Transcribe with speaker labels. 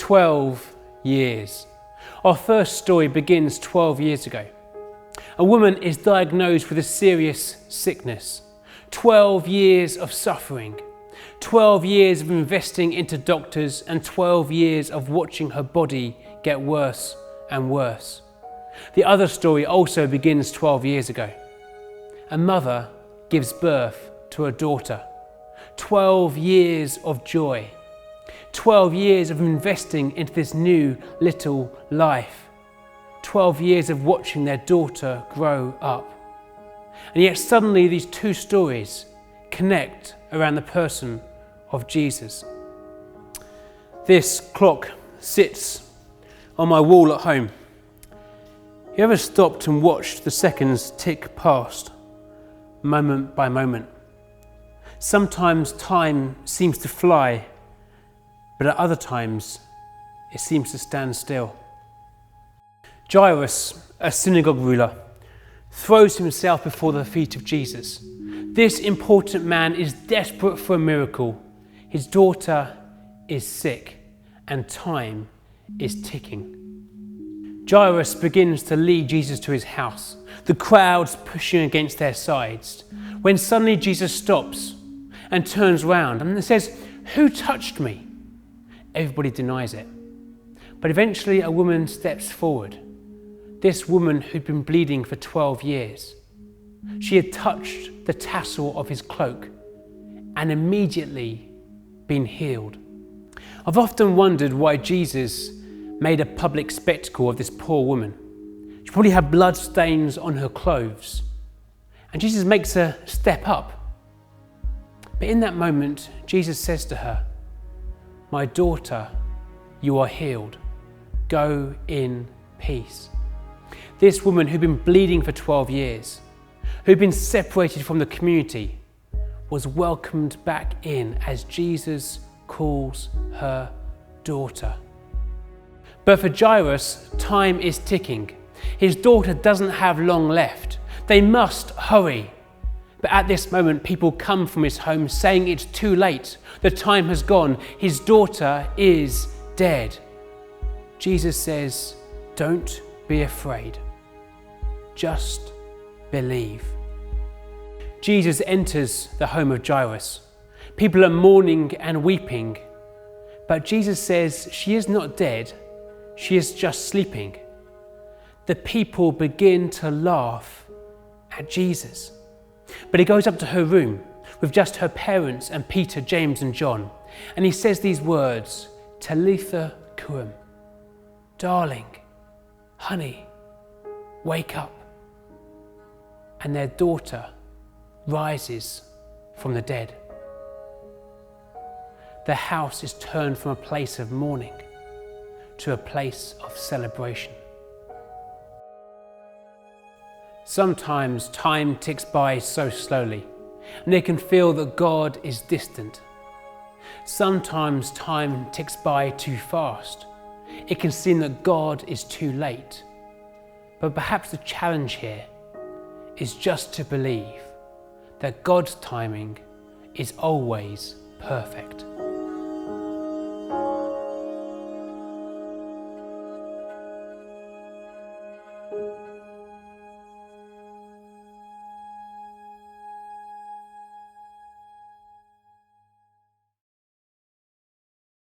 Speaker 1: 12 years. Our first story begins 12 years ago. A woman is diagnosed with a serious sickness. 12 years of suffering. 12 years of investing into doctors and 12 years of watching her body get worse and worse. The other story also begins 12 years ago. A mother gives birth to a daughter. 12 years of joy. 12 years of investing into this new little life. 12 years of watching their daughter grow up. And yet suddenly these two stories connect around the person of Jesus. This clock sits on my wall at home. You ever stopped and watched the seconds tick past, moment by moment? Sometimes time seems to fly, but at other times it seems to stand still. Jairus, a synagogue ruler, throws himself before the feet of Jesus. This important man is desperate for a miracle. His daughter is sick and time is ticking. Jairus begins to lead Jesus to his house, the crowds pushing against their sides, when suddenly Jesus stops and turns round and says, "Who touched me?" Everybody denies it. But eventually a woman steps forward. This woman who'd been bleeding for 12 years. She had touched the tassel of his cloak and immediately been healed. I've often wondered why Jesus made a public spectacle of this poor woman. She probably had blood stains on her clothes. And Jesus makes her step up. But in that moment, Jesus says to her, "My daughter, you are healed. Go in peace." This woman who'd been bleeding for 12 years, who'd been separated from the community, was welcomed back in as Jesus calls her daughter. But for Jairus, time is ticking. His daughter doesn't have long left. They must hurry. But at this moment, people come from his home saying it's too late. The time has gone. His daughter is dead. Jesus says, "Don't be afraid. Just believe." Jesus enters the home of Jairus. People are mourning and weeping. But Jesus says she is not dead. She is just sleeping. The people begin to laugh at Jesus. But he goes up to her room with just her parents and Peter, James and John. And he says these words, "Talitha koum," darling, honey, wake up. And their daughter rises from the dead. The house is turned from a place of mourning to a place of celebration. Sometimes time ticks by so slowly, and they can feel that God is distant. Sometimes time ticks by too fast. It can seem that God is too late. But perhaps the challenge here is just to believe that God's timing is always perfect.